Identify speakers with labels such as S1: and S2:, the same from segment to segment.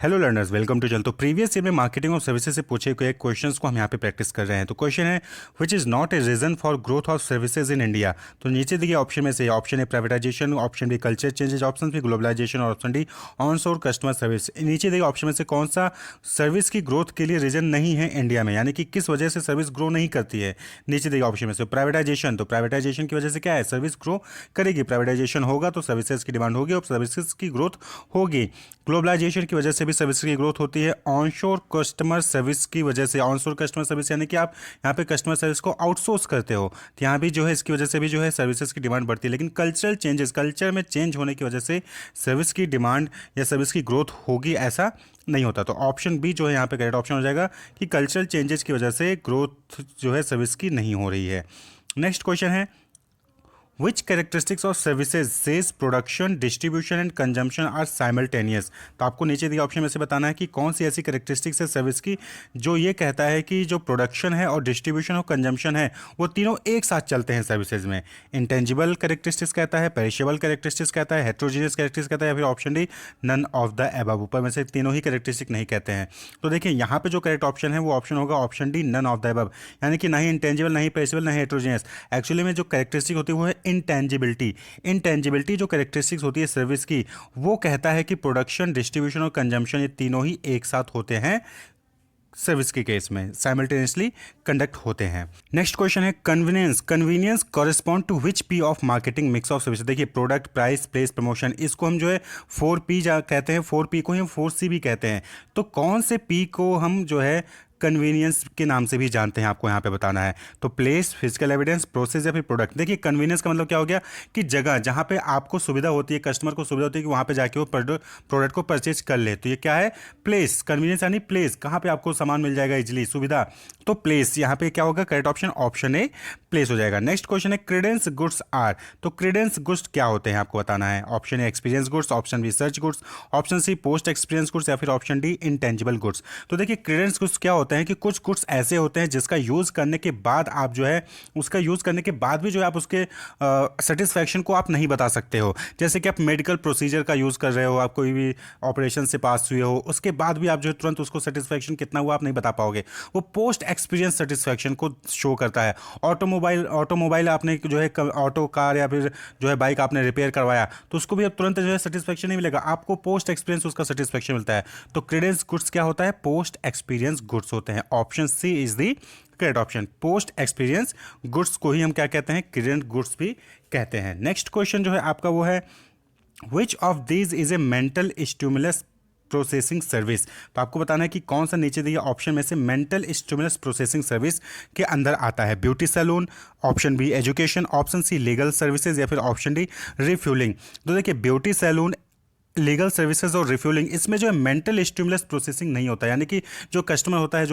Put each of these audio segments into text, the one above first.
S1: Hello learners, welcome to चल। तो previous year में मार्केटिंग और सर्विसेज से पूछे गए क्वेश्चंस को हम यहाँ पे प्रैक्टिस कर रहे हैं। तो क्वेश्चन है which is not a reason for growth of services in India. तो नीचे दिए ऑप्शन में से option A privatisation, option B culture changes, option B globalisation और option D on sour customer service. नीचे दिए ऑप्शन में से कौन सा सर्विस की ग्रोथ के लिए रीजन नहीं है इंडिया में, यानी कि किस वजह से सर्विस ग्रो नहीं करती है। नीचे दिए ऑप्शन में से प्राइवेटाइजेशन, तो प्राइवेटाइजेशन की वजह से क्या है, सर्विस ग्रो करेगी। प्राइवेटाइजेशन होगा तो सर्विसेज की डिमांड होगी और सर्विसेज की ग्रोथ होगी। ग्लोबलाइजेशन की वजह से भी सर्विस की ग्रोथ होती है। ऑनशोर कस्टमर सर्विस की वजह से, ऑनशोर कस्टमर सर्विस यानी कि आप यहाँ पे कस्टमर सर्विस को आउटसोर्स करते हो, तो यहाँ भी जो है इसकी वजह से भी जो है सर्विसेज की डिमांड बढ़ती है। लेकिन कल्चरल चेंजेस, कल्चर में चेंज होने की वजह से सर्विस की डिमांड या सर्विस की ग्रोथ होगी, ऐसा नहीं होता। तो ऑप्शन बी जो है यहाँ पे करेक्ट ऑप्शन हो जाएगा कि कल्चरल चेंजेस की वजह से ग्रोथ जो है सर्विस की नहीं हो रही है। नेक्स्ट क्वेश्चन है Which characteristics of services says production, distribution and consumption are simultaneous। तो आपको नीचे दिए ऑप्शन में से बताना है कि कौन सी ऐसी कैरेक्टरिस्टिक्स है सर्विस की जो ये कहता है कि जो प्रोडक्शन है और डिस्ट्रीब्यूशन और कंजम्पशन है वो तीनों एक साथ चलते हैं सर्विसेज में। इंटेंजिबल कैरेक्टरिस्टिक्स कहता है, पेरिशेबल कैरेक्टरिस्टिक्स कहता है, हेट्रोजीनियस कैरेक्टरिस्टिक्स कहता है, या फिर option D none of the above. ऊपर में से तीनों ही कैरेक्टरिस्टिक नहीं कहते हैं। तो देखिए यहाँ पे जो करेक्ट ऑप्शन है वो ऑप्शन होगा option D none of the above, यानी कि ना ही इंटेंजिबल, ना ही पेरिशेबल, ना ही हेट्रोजीनियस। एक्चुअली में जो कैरेक्टरिस्टिक होती है वो है इंटेंजिबिलिटी। इंटेंजिबिलिटी जो कैरेक्टरिस्टिक्स होती है सर्विस की, वो कहता है कि प्रोडक्शन, डिस्ट्रीब्यूशन और कंजम्पशन ये तीनों ही एक साथ होते हैं सर्विस के केस में, साइमल्टेनियसली कंडक्ट होते हैं। नेक्स्ट क्वेश्चन है convenience. Convenience correspond to which P of marketing mix of service. देखिए प्रोडक्ट, प्राइस, प्लेस, प्रमोशन, इसको हम जो है 4P कहते हैं, 4P को ही हम 4C भी कहते हैं। तो कौन से P को हम जो है कन्वीनियंस के नाम से भी जानते हैं, आपको यहाँ पे बताना है। तो प्लेस, फिजिकल एविडेंस, प्रोसेस या फिर प्रोडक्ट। देखिए कन्वीनियंस का मतलब क्या हो गया कि जगह जहाँ पे आपको सुविधा होती है, कस्टमर को सुविधा होती है कि वहाँ पे जाके वो प्रोडक्ट को परचेज कर ले, तो ये क्या है, प्लेस। कन्वीनियंस यानी प्लेस, कहाँ पे आपको सामान मिल जाएगा इजिली, सुविधा, तो प्लेस। यहाँ पे क्या होगा, correct option option A place हो जाएगा। नेक्स्ट क्वेश्चन है क्रेडेंस गुड्स आर। तो क्रेडेंस गुड्स क्या होते हैं आपको बताना है। Option A experience goods, option B search goods, option C post experience goods, या फिर ऑप्शन डी इंटेंजिबल गुड्स। तो देखिए क्रेडेंस गुड्स क्या होते हैं कि कुछ गुड्स ऐसे होते हैं जिसका यूज़ करने के बाद आप जो है उसका यूज़ करने के बाद भी जो है आप उसके सेटिस्फैक्शन को आप नहीं बता सकते हो। जैसे कि आप मेडिकल प्रोसीजर का यूज़ कर रहे हो, आप कोई भी ऑपरेशन से पास हुए हो, उसके बाद भी आप जो है तुरंत उसको सेटिस्फैक्शन कितना हुआ आप नहीं बता पाओगे, वो पोस्ट एक्सपीरियंस सेटिस्फैक्शन को शो करता है। ऑटोमोबाइल आपने जो है ऑटो कार या फिर जो है बाइक आपने रिपेयर करवाया, तो उसको भी अब तुरंत जो है सेटिस्फैक्शन नहीं मिलेगा, आपको पोस्ट एक्सपीरियंस उसका सेटिस्फैक्शन मिलता है। तो क्रेडेंस गुड्स क्या होता है, पोस्ट एक्सपीरियंस गुड्स होते हैं। Option C is the correct option. Post experience goods को ही हम क्या कहते हैं, क्रेडेंस गुड्स भी कहते हैं। नेक्स्ट क्वेश्चन जो है आपका वो है which of these is a mental stimulus processing service. तो आपको बताना है कि कौन सा नीचे दिए ऑप्शन में से मेंटल स्टिमुलस प्रोसेसिंग सर्विस के अंदर आता है। Beauty salon, option B education, option C legal services, या फिर ऑप्शन डी रिफ्यूलिंग। तो देखिए ब्यूटी सैलून, लीगल सर्विसेज और रिफ्यूलिंग, इसमें जो है मेंटल स्टिमुलस प्रोसेसिंग नहीं होता, यानी कि जो कस्टमर होता है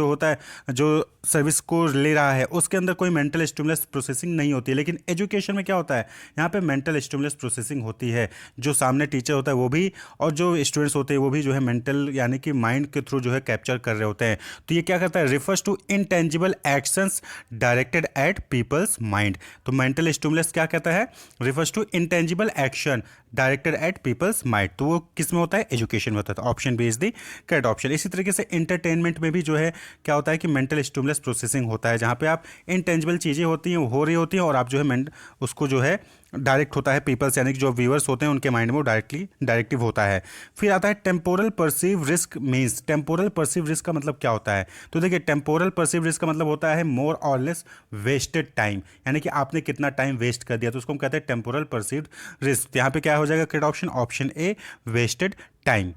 S1: जो सर्विस को ले रहा है उसके अंदर कोई मेंटल स्टिमुलस प्रोसेसिंग नहीं होती है। लेकिन एजुकेशन में क्या होता है, यहाँ पे मेंटल स्टिमुलस प्रोसेसिंग होती है। जो सामने टीचर होता है वो भी और जो स्टूडेंट्स होते हैं वो भी जो है मेंटल यानी कि माइंड के थ्रू जो है कैप्चर कर रहे होते हैं। तो ये क्या करता है, refers to intangible actions directed at people's mind. तो मेंटल स्टिमुलस क्या कहता है, refers to intangible action directed at people's mind. तो वो किस में होता है, एजुकेशन में होता है। तो option B is the correct option. इसी तरीके से एंटरटेनमेंट में भी जो है क्या होता है कि मेंटल स्टिमुलस प्रोसेसिंग होता है, जहाँ पे आप इंटेंजिबल चीज़ें होती हैं, हो रही होती हैं और आप जो है उसको जो है डायरेक्ट होता है पीपल्स, यानी कि जो व्यूअर्स होते हैं उनके माइंड में वो डायरेक्टिव होता है। फिर आता है temporal perceive risk means. Temporal perceive risk का मतलब क्या होता है, तो देखिए टेम्पोरल परसीव रिस्क का मतलब होता है मोर और लेस वेस्टेड टाइम, यानी कि आपने कितना टाइम वेस्ट कर दिया, तो उसको हम कहते हैं टेम्पोरल परसीव्ड रिस्क। यहाँ पे क्या हो जाएगा correct option option A wasted time.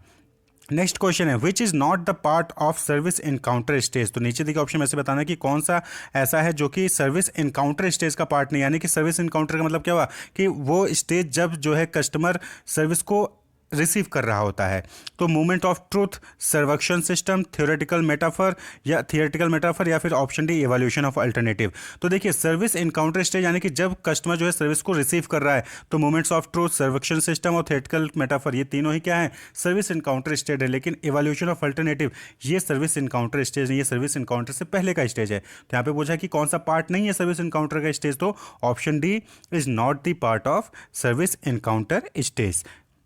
S1: Next question है which is not the part of service encounter stage. तो नीचे दिखे ऑप्शन में से बताना है कि कौन सा ऐसा है जो कि सर्विस इनकाउंटर स्टेज का पार्ट नहीं, यानी कि सर्विस इनकाउंटर का मतलब क्या हुआ कि वो स्टेज जब जो है कस्टमर सर्विस को रिसीव कर रहा होता है। तो movement of truth, servuction system, theoretical metaphor या फिर option D evolution of alternative. तो देखिए सर्विस इनकाउंटर स्टेज यानी कि जब कस्टमर जो है सर्विस को रिसीव कर रहा है, तो movements of truth, servuction system और थियोरेटिकल मेटाफर ये तीनों ही क्या है, सर्विस इनकाउंटर स्टेज है। लेकिन एवोल्यूशन ऑफ अल्टरनेटिव ये सर्विस इनकाउंटर स्टेज नहीं, ये सर्विस इनकाउंटर से पहले का स्टेज है। तो यहाँ पे पूछा कि कौन सा पार्ट नहीं है सर्विस इनकाउंटर का स्टेज, तो option D is not the part of service encounter stage.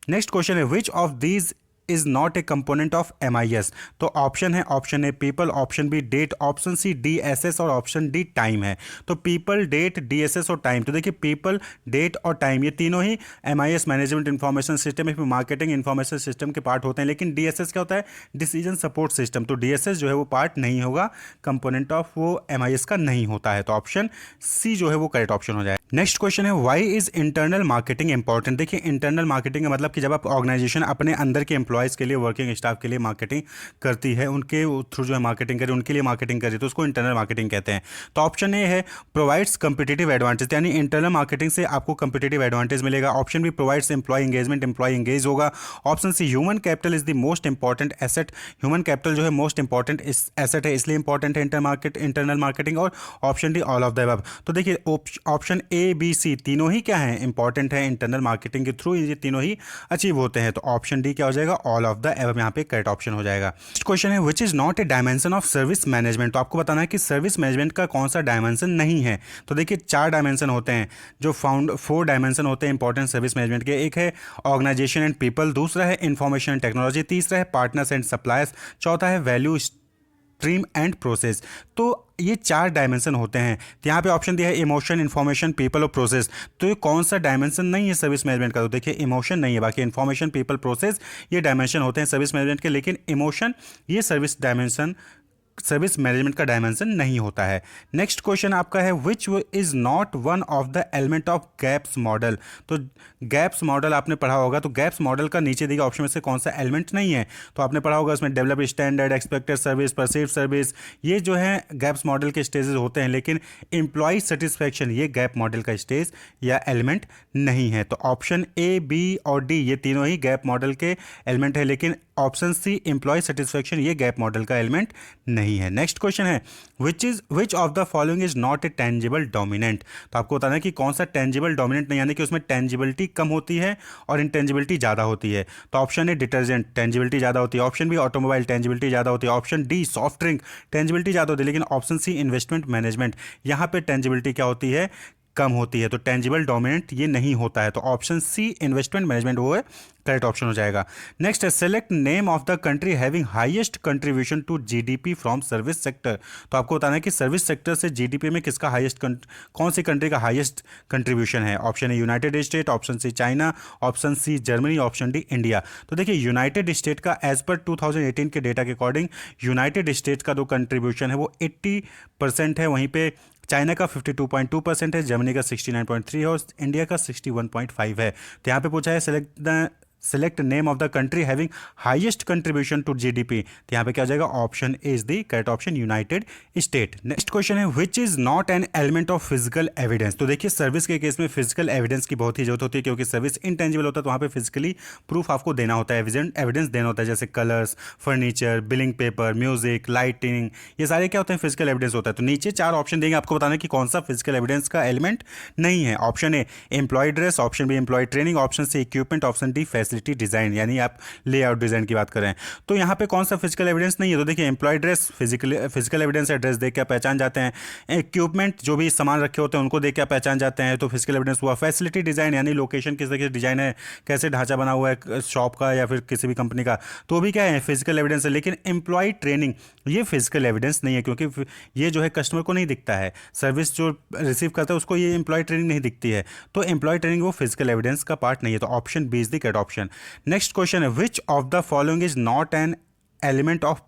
S1: Next question है which of these is not a component of MIS। तो ऑप्शन है option A people, option B date, option C DSS और option D time है। तो people, date, DSS और time. तो देखिए people, date और टाइम ये तीनों ही MIS मैनेजमेंट इंफॉर्मेशन सिस्टम या फिर मार्केटिंग इंफॉर्मेशन सिस्टम के पार्ट होते हैं, लेकिन DSS क्या होता है, डिसीजन सपोर्ट सिस्टम। तो DSS जो है वो पार्ट नहीं होगा, कंपोनेंट ऑफ वो MIS का नहीं होता है। तो ऑप्शन सी जो है वो करेक्ट ऑप्शन हो जाए। नेक्स्ट क्वेश्चन है why is internal marketing important. देखिए इंटरनल मार्केटिंग का मतलब कि जब आप ऑर्गेनाइजेशन अपने अंदर के एम्प्लॉयज़ के लिए, वर्किंग स्टाफ के लिए मार्केटिंग करती है, उनके थ्रू जो है मार्केटिंग करे, उनके लिए मार्केटिंग करे, तो उसको इंटरनल मार्केटिंग कहते हैं। तो ऑप्शन ए है प्रोवाइड्स कंपिटेटिव एडवांटेज, यानी इंटरनल मार्केटिंग से आपको कंपिटेटिव एडवांटेज मिलेगा। Option B provides employee engagement, employee engage होगा। Option C human capital is the most important asset, human capital जो है मोस्ट इंपॉर्टेंट एसेट है, इसलिए इंपॉर्टेंट है इंटरनल मार्केटिंग। और option D all of the above. तो देखिए ऑप्शन ए बी सी तीनों ही क्या है, इंपॉर्टेंट है, इंटरनल मार्केटिंग के थ्रू ये तीनों ही अचीव होते हैं। तो ऑप्शन डी क्या हो जाएगा, ऑल ऑफ द अबव यहाँ पे करेक्ट ऑप्शन हो जाएगा। नेक्स्ट क्वेश्चन है which is not A dimension of service management. तो आपको बताना है कि सर्विस मैनेजमेंट का कौन सा डायमेंशन नहीं है। तो देखिए 4 डायमेंशन होते हैं, जो 4 डायमेंशन होते हैं इंपॉर्टेंट सर्विस मैनेजमेंट के। एक है ऑर्गेनाइजेशन एंड पीपल, दूसरा है इंफॉर्मेशन एंड टेक्नोलॉजी, तीसरा है पार्टनर्स एंड सप्लायर्स, चौथा है वैल्यू स्ट्रीम एंड प्रोसेस। तो ये 4 डायमेंशन होते हैं। तो यहाँ पे ऑप्शन दिया है इमोशन, इन्फॉर्मेशन, पीपल और प्रोसेस। तो ये कौन सा डायमेंशन नहीं है सर्विस मैनेजमेंट का, तो देखिए इमोशन नहीं है, बाकी इन्फॉर्मेशन, पीपल, प्रोसेस ये डायमेंशन होते हैं सर्विस मैनेजमेंट के, लेकिन इमोशन ये सर्विस मैनेजमेंट का डायमेंशन नहीं होता है। नेक्स्ट क्वेश्चन आपका है which is not one of the element of gaps model. तो गैप्स मॉडल आपने पढ़ा होगा, तो गैप्स मॉडल का नीचे दिए गए ऑप्शन में से कौन सा एलिमेंट नहीं है। तो आपने पढ़ा होगा उसमें develop standard, expected service, perceived service, ये जो है गैप्स मॉडल के स्टेजेस होते हैं, लेकिन एम्प्लॉय सेटिस्फैक्शन ये गैप मॉडल का स्टेज या एलिमेंट नहीं है। तो ऑप्शन ए, बी और डी ये तीनों ही गैप मॉडल के एलिमेंट है, लेकिन ऑप्शन सी एम्प्लॉय सेटिस्फैक्शन ये गैप मॉडल का एलिमेंट नहीं है। नेक्स्ट क्वेश्चन है which of the following is not A tangible dominant. तो आपको बताना है कि कौन सा टेंजिबल डोमिनेंट नहीं, यानी कि उसमें टेंजिबिलिटी कम होती है और इंटेंजिबिलिटी ज़्यादा होती है। तो ऑप्शन ए डिटर्जेंट, टेंजिबिलिटी ज़्यादा होती है। ऑप्शन बी ऑटोमोबाइल, टेंजिबिलिटी ज़्यादा होती है। Option D soft drink, tangibility ज़्यादा होती है। लेकिन ऑप्शन सी इन्वेस्टमेंट मैनेजमेंट, यहाँ पे टेंजिबिलिटी क्या होती है, कम होती है। तो टेंजिबल डोमिनेंट ये नहीं होता है। तो ऑप्शन सी इन्वेस्टमेंट मैनेजमेंट वो है करेक्ट ऑप्शन हो जाएगा। नेक्स्ट है select name of the country having highest contribution to GDP from service sector. तो आपको बताना है कि सर्विस सेक्टर से जीडीपी में किसका हाईएस्ट, कौन सी कंट्री का हाईएस्ट कंट्रीब्यूशन है। ऑप्शन है United State, option C China, option C Germany, option D India. तो देखिए यूनाइटेड स्टेट का एज पर 2018 के डेटा के अकॉर्डिंग यूनाइटेड स्टेट का जो कंट्रीब्यूशन है वो 80% है, वहीं पे चाइना का 52.2% है, जर्मनी का 69.3 है और इंडिया का 61.5 है। तो यहाँ पे पूछा है select name of the country having highest contribution to GDP. तो यहाँ पे क्या हो जाएगा, option A is the correct option, United State. Next question है which is not an element of physical evidence. तो देखिए सर्विस के केस में फिजिकल एविडेंस की बहुत ही जरूरत होती है, क्योंकि सर्विस इंटेंजिबल होता है, तो वहाँ पे फिजिकली प्रूफ आपको देना होता है, एविडेंस देना होता है, जैसे colours, furniture, billing paper, music, lighting, ये सारे क्या होते हैं, फिजिकल एविडेंस होता है। तो नीचे 4 ऑप्शन देंगे, आपको बताना है कि कौन सा फिजिकल एविडेंस का एलिमेंट नहीं है। Option A employ dress, option B employ training, option C equipment, option D facility design, यानी आप लेआउट डिजाइन की बात करें। तो यहाँ पे कौन सा फिजिकल एविडेंस नहीं है, तो देखिए एम्प्लॉय ड्रेस फिजिकल एविडेंस है, ड्रेस देख के पहचान जाते हैं। इक्विपमेंट जो भी सामान रखे होते हैं उनको देख के पहचान जाते हैं, तो फिजिकल एविडेंस हुआ। फैसिलिटी डिजाइन यानी लोकेशन किस तरीके से डिजाइन है, कैसे ढांचा बना हुआ है शॉप का या फिर किसी भी कंपनी का, तो भी क्या है, फिजिकल एविडेंस है। लेकिन एम्प्लॉय ट्रेनिंग ये फिजिकल एविडेंस नहीं है, क्योंकि ये जो है कस्टमर को नहीं दिखता है, सर्विस जो रिसीव करता है उसको ये एम्प्लॉय ट्रेनिंग नहीं दिखती है, तो एम्प्लॉय ट्रेनिंग वो फिजिकल एविडेंस का पार्ट नहीं है। तो option B is the correct option. Next question है which of the following is not an element of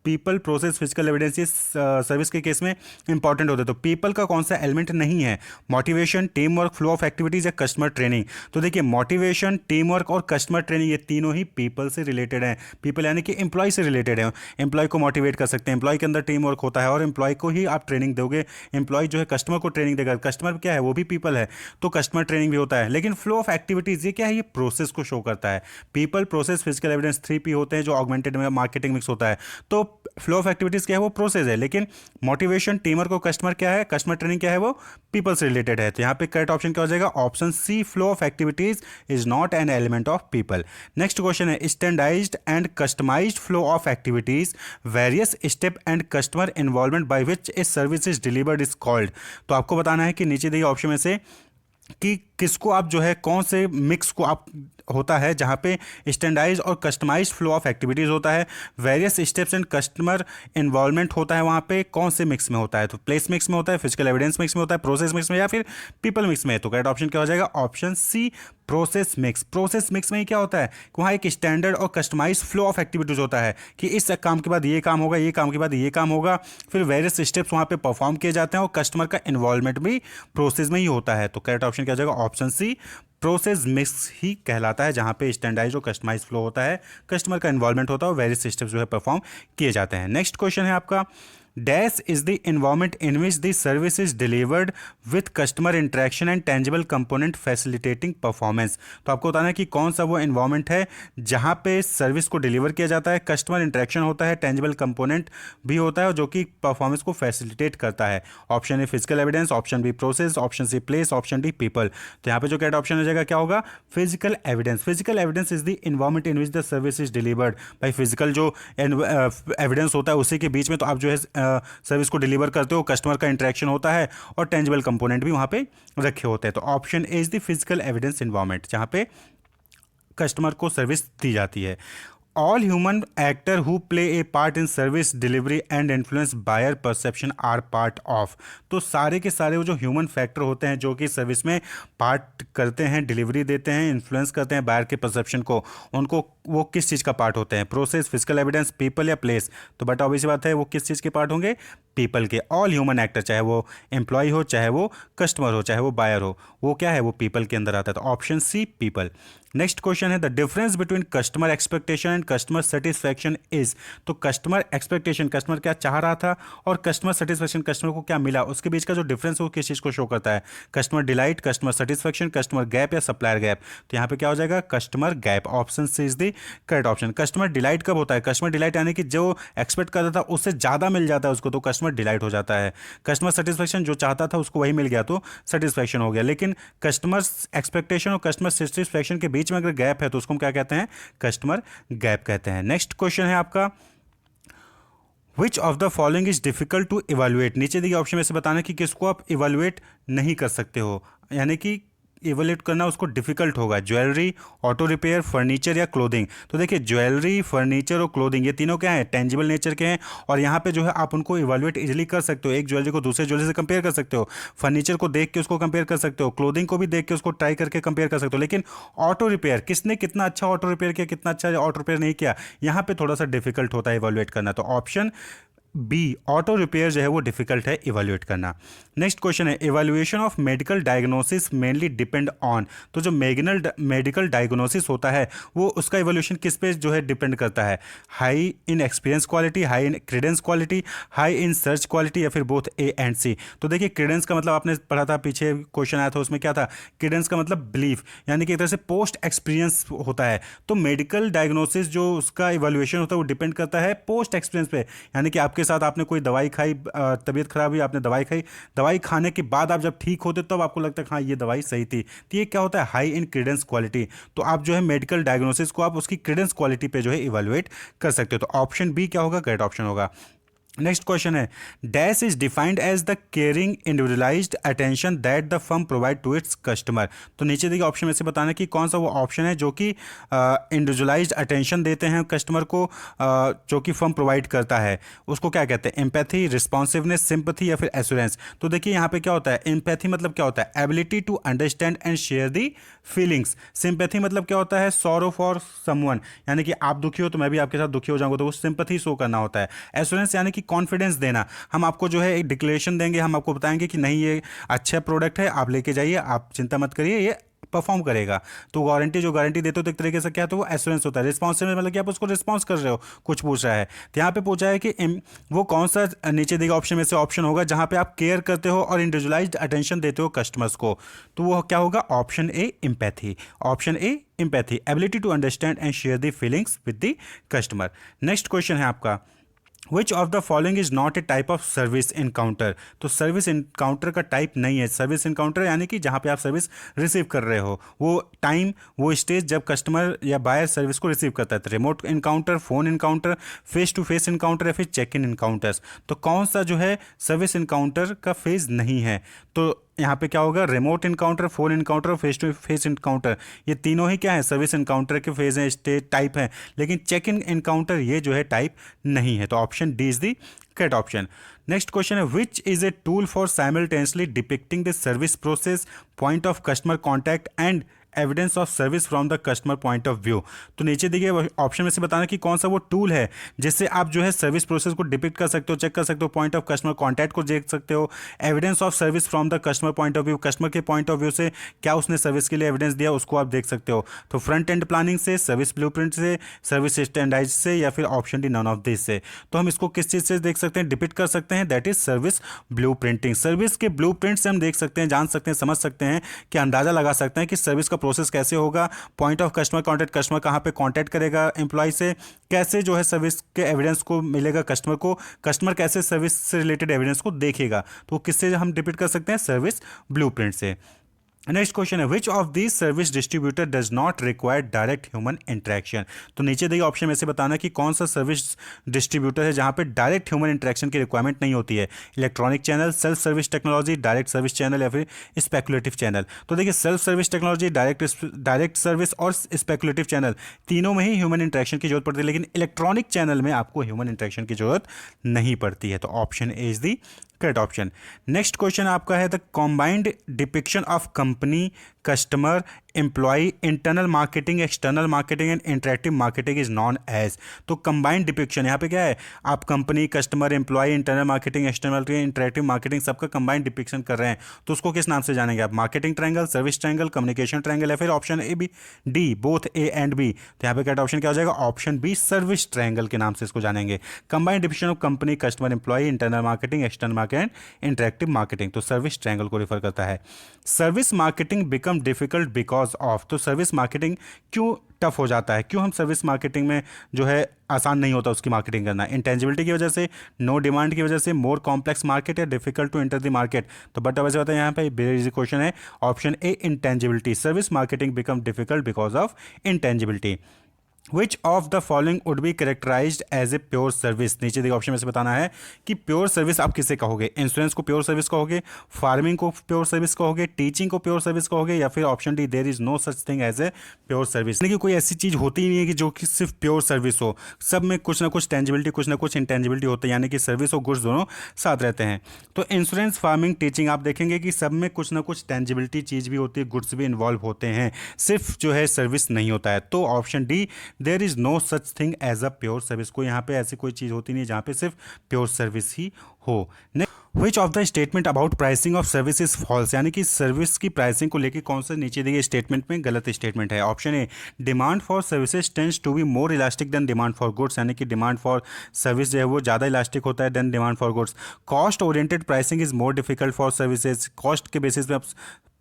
S1: people process physical evidence, ये सर्विस के केस में इंपॉर्टेंट होते हैं। तो पीपल का कौन सा एलिमेंट नहीं है, motivation, team work, flow of activities या कस्टमर ट्रेनिंग। तो देखिए मोटिवेशन, टीम वर्क और कस्टमर ट्रेनिंग ये तीनों ही पीपल से रिलेटेड हैं। पीपल यानी कि एम्प्लॉय से रिलेटेड है, एम्प्लॉय को मोटिवेट कर सकते हैं, एम्प्लॉय के अंदर टीम वर्क होता है और एम्प्लॉय को ही आप ट्रेनिंग दोगे, एम्प्लॉय जो है कस्टमर को ट्रेनिंग देगा, कस्टमर क्या है वो भी पीपल है, तो कस्टमर ट्रेनिंग भी होता है। लेकिन फ्लो ऑफ एक्टिविटीज ये क्या है, ये प्रोसेस को शो करता है। People, process, physical evidence 3P होते हैं, जो ऑगमेंटेड में मार्केटिंग मिक्स होता है। तो फ्लो ऑफ एक्टिविटीज क्या है, वो प्रोसेस है, लेकिन मोटिवेशन, टीमर को कस्टमर क्या है, कस्टमर ट्रेनिंग क्या है, वो पीपल से रिलेटेड है। तो यहाँ पे करेक्ट ऑप्शन क्या हो जाएगा, option C flow of activities is not an element of people. Next question है standardised and customised flow of activities, various step and customer involvement by which a service is delivered is called. तो आपको बताना है कि नीचे दिए option में से कि किसको आप जो है कौन से मिक्स को आप होता है जहाँ पे स्टैंडर्डाइज और कस्टमाइज्ड फ्लो ऑफ एक्टिविटीज़ होता है, various steps and customer involvement होता है, वहाँ पे कौन से मिक्स में होता है? तो प्लेस मिक्स में होता है, फिजिकल एविडेंस मिक्स में होता है, प्रोसेस मिक्स में, या फिर पीपल मिक्स में। तो करेक्ट ऑप्शन क्या हो जाएगा? Option C, process mix. Process mix में ही क्या होता है कि वहाँ एक स्टैंडर्ड और कस्टमाइज फ्लो ऑफ एक्टिविटीज़ होता है कि इस काम के बाद ये काम होगा, ये काम के बाद ये काम होगा, फिर वेरियस स्टेप्स वहाँ पे परफॉर्म किए जाते हैं और कस्टमर का इन्वॉल्वमेंट भी प्रोसेस में ही होता है। तो करेक्ट ऑप्शन क्या हो जाएगा? ऑप्शन सी, प्रोसेस मिक्स ही कहलाता है, जहाँ पे स्टैंडर्डाइज और कस्टमाइज फ्लो होता है, कस्टमर का इन्वॉल्वमेंट होता है और वेरियस स्टेप्स जो है परफॉर्म किए जाते हैं। नेक्स्ट क्वेश्चन है आपका, dash is the environment in which the service is delivered with customer interaction and tangible component facilitating performance. तो आपको बताना है कि कौन सा वो इन्वायरमेंट है जहाँ पे सर्विस को डिलीवर किया जाता है, कस्टमर इंटरेक्शन होता है, टेंजिबल कंपोनेंट भी होता है और जो कि परफॉर्मेंस को फैसिलिटेट करता है। Option A physical evidence, option B process, option C place, option D people. तो यहाँ पे जो करेक्ट ऑप्शन हो जाएगा क्या होगा? Physical evidence. Physical evidence is the environment in which the service is delivered. भाई फिजिकल जो एविडेंस होता है उसी के बीच में तो आप जो है सर्विस को डिलीवर करते हो, कस्टमर का इंटरेक्शन होता है और टेंजिबल कंपोनेंट भी वहाँ पे रखे होते हैं। तो option A is the physical evidence environment, जहाँ पे कस्टमर को सर्विस दी जाती है। All human actor who play a part in service delivery and influence buyer perception are part of. तो सारे के सारे वो जो ह्यूमन फैक्टर होते हैं जो कि सर्विस में पार्ट करते हैं, डिलीवरी देते हैं, इन्फ्लुएंस करते हैं बायर के परसेप्शन को, उनको वो किस चीज़ का पार्ट होते हैं? प्रोसेस, फिजिकल एविडेंस, पीपल या प्लेस? तो बट ऑब्वियस बात है वो किस चीज़ के पार्ट होंगे? पीपल के। ऑल ह्यूमन एक्टर, चाहे वो एम्प्लॉय हो, चाहे वो कस्टमर हो, चाहे वो बायर हो, वो क्या है? वो पीपल के अंदर आता है। तो option C people. Next question है, the difference between customer expectation and customer satisfaction is. तो कस्टमर एक्सपेक्टेशन, कस्टमर क्या चाह रहा था, और कस्टमर सेटिस्फैक्शन, कस्टमर को क्या मिला, उसके बीच का जो डिफरेंस है वो किस चीज़ को शो करता है? Customer delight, customer satisfaction, customer gap या सप्लायर गैप? तो यहाँ पे क्या हो जाएगा? Customer gap. Option C is the correct option. Customer delight कब होता है? कस्टमर डिलाइट यानी कि जो एक्सपेक्ट करता था उससे ज़्यादा मिल जाता है उसको, तो कस्टमर डिलाइट हो जाता है। कस्टमर सेटिस्फैक्शन, जो चाहता था उसको वही मिल गया तो सेटिस्फैक्शन हो गया। लेकिन कस्टमर एक्सपेक्टेशन और कस्टमर सेटिस्फैक्शन के बीच में अगर गैप है तो उसको हम क्या कहते हैं? कस्टमर गैप कहते हैं। नेक्स्ट क्वेश्चन है आपका, which of the following is difficult to evaluate. नीचे दिए ऑप्शन में से बताना कि किसको आप इवेल्युएट नहीं कर सकते हो, यानी कि इवेल्युएट करना उसको डिफिकल्ट होगा। ज्वेलरी, ऑटो रिपेयर, फर्नीचर या क्लोथिंग। तो देखिए ज्वेलरी, फर्नीचर और क्लोथिंग ये तीनों क्या है? टेंजिबल नेचर के हैं और यहाँ पे जो है आप उनको इवेल्युएट इजीली कर सकते हो। एक ज्वेलरी को दूसरे ज्वेलरी से कंपेयर कर सकते हो, फर्नीचर को देख के उसको कंपेयर कर सकते हो, क्लोथिंग को भी देख के उसको ट्राई करके कंपेयर कर सकते हो। लेकिन ऑटो रिपेयर, किसने कितना अच्छा ऑटो रिपेयर किया, कितना अच्छा ऑटो रिपेयर नहीं किया, यहाँ पे थोड़ा सा डिफिकल्ट होता है इवेल्युएट करना। तो ऑप्शन बी, ऑटो रिपेयर जो है वो डिफिकल्ट है इवेल्युएट करना। नेक्स्ट क्वेश्चन है, evaluation of medical diagnosis mainly depend on. तो जो मेडिकल डायग्नोसिस होता है वो उसका इवेल्युएशन किस पे जो है डिपेंड करता है? High in experience quality, high in Credence quality, high in search quality या फिर बोथ ए एंड सी। तो देखिए क्रेडेंस का मतलब आपने पढ़ा था, पीछे क्वेश्चन आया था उसमें क्या था? क्रेडेंस का मतलब बिलीफ, यानी कि एक तरह से पोस्ट एक्सपीरियंस होता है। तो मेडिकल डायग्नोसिस जो उसका इवेल्युएशन होता है वो डिपेंड करता है पोस्ट एक्सपीरियंस पे, यानी कि आपके साथ आपने कोई दवाई खाई, तबीयत खराब हुई, आपने दवाई खाई, दवाई खाने के बाद आप जब ठीक होते तब आपको लगता है हाँ ये दवाई सही थी। तो ये क्या होता है? High in Credence quality. तो आप जो है मेडिकल डायग्नोसिस को आप उसकी क्रेडेंस क्वालिटी पे जो है इवेलुएट कर सकते हो। तो ऑप्शन बी क्या होगा? करेक्ट ऑप्शन होगा। नेक्स्ट क्वेश्चन है, dash is defined as the caring individualised attention that the firm provide to its customer. तो नीचे देखिए ऑप्शन में से बताना कि कौन सा वो ऑप्शन है जो कि इंडिविजुअलाइज्ड अटेंशन देते हैं कस्टमर को, जो कि फर्म प्रोवाइड करता है, उसको क्या कहते हैं? एम्पैथी, रिस्पॉन्सिवनेस, सिंपैथी या फिर एश्योरेंस। तो देखिए यहाँ पे क्या होता है? एम्पैथी मतलब क्या होता है? Ability to understand and share the feelings. Sympathy मतलब क्या होता है? सॉरो फॉर समवन, यानी कि आप दुखी हो तो मैं भी आपके साथ दुखी हो जाऊंगा, तो वो सिंपैथी शो करना होता है। एश्योरेंस यानी कि कॉन्फिडेंस देना, हम आपको जो है एक डिक्लेरेशन देंगे, हम आपको बताएंगे कि नहीं ये अच्छा प्रोडक्ट है, आप लेके जाइए, आप चिंता मत करिए, ये परफॉर्म करेगा। तो वारंटी, जो गारंटी देते हो तो एक तरीके से क्या, तो वो एश्योरेंस होता है। रिस्पॉन्सिव मतलब कि आप उसको रिस्पॉन्स कर रहे हो, कुछ पूछ रहा है। तो यहाँ पे पूछा है कि वो कौन सा नीचे देगा ऑप्शन में से ऑप्शन होगा जहाँ पे आप केयर करते हो और इंडिविजुअलाइज्ड अटेंशन देते हो कस्टमर्स को। तो वो क्या होगा? Option A empathy. Option A empathy, ability to understand and share the feelings with the customer. Next question है आपका, which of the following is not a type of service encounter. तो सर्विस इनकाउंटर का type नहीं है। Service encounter यानी कि जहाँ पे आप सर्विस रिसीव कर रहे हो, वो टाइम, वो स्टेज जब कस्टमर या बायर सर्विस को रिसीव करता है। तो remote encounter, phone encounter, face to face encounter या फिर चेक इन इनकाउंटर्स। तो कौन सा जो है सर्विस इनकाउंटर का फेज नहीं है? तो यहाँ पे क्या होगा, रिमोट इनकाउंटर, फोन इनकाउंटर और फेस टू फेस इनकाउंटर, ये तीनों ही क्या है, सर्विस इनकाउंटर के फेज हैं, स्टेट टाइप है, लेकिन चेक इन इनकाउंटर ये जो है टाइप नहीं है। तो option D is the correct option. Next question है, which is a tool for simultaneously depicting the service process, point of customer contact and evidence of service from the customer point of view. तो नीचे दिए गए option में से बताना कि कौन सा वो टूल है जिससे आप जो है सर्विस प्रोसेस को डिपिक्ट कर सकते हो, चेक कर सकते हो, पॉइंट ऑफ कस्टमर कॉन्टैक्ट को देख सकते हो, evidence of service from the customer point of view, customer के पॉइंट ऑफ व्यू से क्या उसने सर्विस के लिए एविडेंस दिया उसको आप देख सकते हो। तो फ्रंट एंड प्लानिंग से, सर्विस ब्लूप्रिंट से, सर्विस स्टैंडर्डाइज से, या फिर option D none of this से। तो हम इसको किस चीज़ से देख सकते हैं, डिपिक्ट कर सकते हैं, that is service blue printing. Service के ब्लू प्रिंट से हम देख सकते हैं, जान सकते हैं, समझ सकते हैं कि अंदाजा लगा सकते हैं कि सर्विस का प्रोसेस कैसे होगा, point of customer contact, customer कहां पे कॉन्टैक्ट करेगा एम्प्लॉय से, कैसे जो है सर्विस के एविडेंस को मिलेगा कस्टमर को, कस्टमर कैसे सर्विस से रिलेटेड एविडेंस को देखेगा। तो किससे हम डिपिक्ट कर सकते हैं, सर्विस ब्लूप्रिंट से। नेक्स्ट क्वेश्चन है, which of this service distributor does not require direct human interaction. तो नीचे दिए ऑप्शन में से बताना कि कौन सा सर्विस डिस्ट्रीब्यूटर है जहां पे डायरेक्ट ह्यूमन इंटरेक्शन की रिक्वायरमेंट नहीं होती है। Electronic channel, self service technology, direct service channel, या फिर स्पेकुलेटिव चैनल। तो देखिए, self service technology, direct service और स्पेकुलेटिव चैनल तीनों में ही ह्यूमन इंटरेक्शन की जरूरत पड़ती है, लेकिन इलेक्ट्रॉनिक चैनल में आपको ह्यूमन इंटरेक्शन की जरूरत नहीं पड़ती है। तो option A is the correct option. Next question आपका है, the combined depiction of company, customer, employ, internal marketing, external marketing and interactive marketing is known as. तो कंबाइंड डिपिक्शन यहाँ पे क्या है, आप company, customer, employ, internal marketing, external marketing, interactive marketing सबका combined depiction कर रहे हैं। तो उसको किस नाम से जानेंगे आप, marketing triangle, service triangle, communication triangle, या फिर option A B D, both A and B. तो यहाँ पे करेक्ट ऑप्शन क्या हो जाएगा, ऑप्शन बी, सर्विस ट्रायंगल के नाम से इसको जानेंगे। Combined depiction of company, customer, employ, internal marketing, external marketing, interactive marketing, तो सर्विस ट्रायंगल को रिफर करता है। Service marketing become difficult because of. तो सर्विस मार्केटिंग क्यों टफ हो जाता है, क्यों हम सर्विस मार्केटिंग में जो है आसान नहीं होता उसकी मार्केटिंग करना, इंटेंजिबिलिटी की वजह से, नो डिमांड की वजह से, मोर कॉम्प्लेक्स मार्केट, या difficult to enter the market. तो बट वैसे होता है यहाँ पे वेरी इजी क्वेश्चन है, option A intangibility. Service marketing become difficult because of intangibility. Which of the following would be characterized as a pure service. नीचे दिए ऑप्शन में से बताना है कि प्योर सर्विस आप किसे कहोगे, इंश्योरेंस को प्योर सर्विस कहोगे, फार्मिंग को प्योर सर्विस कहोगे, टीचिंग को प्योर सर्विस कहोगे, या फिर option D, there is no such thing as a pure service. यानी कि कोई ऐसी चीज होती ही नहीं है कि जो कि सिर्फ प्योर सर्विस हो, सब में कुछ ना कुछ टेंजिबिलिटी, कुछ ना कुछ इंटेंजिबिलिटी होती है, यानी कि सर्विस और गुड्स दोनों साथ रहते हैं। तो इंश्योरेंस, फार्मिंग, टीचिंग आप देखेंगे कि सब में कुछ ना कुछ टेंजिबिलिटी चीज भी होती है, गुड्स भी इन्वॉल्व होते हैं, सिर्फ जो है सर्विस नहीं होता है। तो option D, there is no such thing as a pure service, कोई यहाँ पे ऐसी कोई चीज होती नहीं जहाँ पे सिर्फ प्योर सर्विस ही हो। Which of the statement about pricing of service is false. यानी कि सर्विस की प्राइसिंग को लेकर कौन सा नीचे दिए स्टेटमेंट में गलत स्टेटमेंट है। Option A, demand for services tends to be more elastic than demand for goods. यानी कि डिमांड फॉर सर्विस जो है वो ज़्यादा इलास्टिक होता है than demand for goods. Cost oriented pricing is more difficult for services. Cost के basis पे आप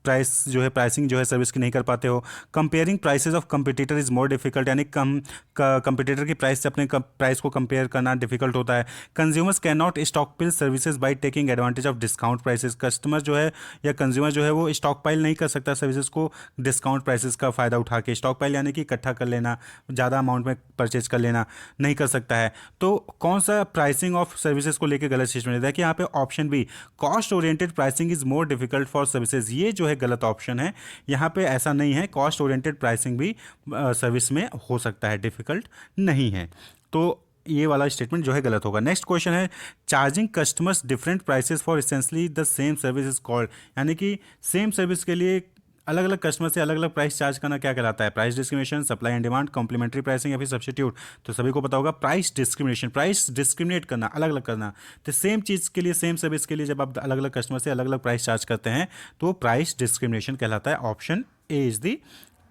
S1: प्राइस जो है, प्राइसिंग जो है सर्विस की नहीं कर पाते हो। Comparing prices of competitor is more difficult. यानी कंपटीटर की प्राइस से अपने प्राइस को कंपेयर करना डिफिकल्ट होता है। Consumers can not stock pill services by taking advantage of discount prices. Customer जो है या कंज्यूमर जो है वो स्टॉक पाइल नहीं कर सकता सर्विसेज को डिस्काउंट प्राइसेस का फ़ायदा उठा के। स्टॉक पाइल यानी कि इकट्ठा कर लेना, ज़्यादा अमाउंट में परचेज कर लेना नहीं कर सकता है। तो कौन सा प्राइसिंग ऑफ सर्विसेज को लेकर गलत स्टेटमेंट देता है कि यहाँ पे option B, cost oriented pricing is more difficult for services, ये जो है गलत ऑप्शन है। यहाँ पे ऐसा नहीं है, कॉस्ट ओरिएंटेड प्राइसिंग भी सर्विस में हो सकता है, डिफिकल्ट नहीं है। तो ये वाला स्टेटमेंट जो है गलत होगा। नेक्स्ट क्वेश्चन है, charging customers different prices for essentially the same service is called. यानी कि सेम सर्विस के लिए अलग अलग कस्टमर से अलग अलग प्राइस चार्ज करना क्या कहलाता है। Price discrimination, supply and demand, complementary pricing, या फिर सब्स्टिट्यूट। तो सभी को पता होगा प्राइस डिस्क्रिमिनेशन, प्राइस डिस्क्रिमिनेट करना, अलग अलग करना। तो सेम चीज़ के लिए, सेम सर्विस के लिए जब आप अलग अलग कस्टमर से अलग अलग प्राइस चार्ज करते हैं तो प्राइस डिस्क्रिमिनेशन कहलाता है। Option A is the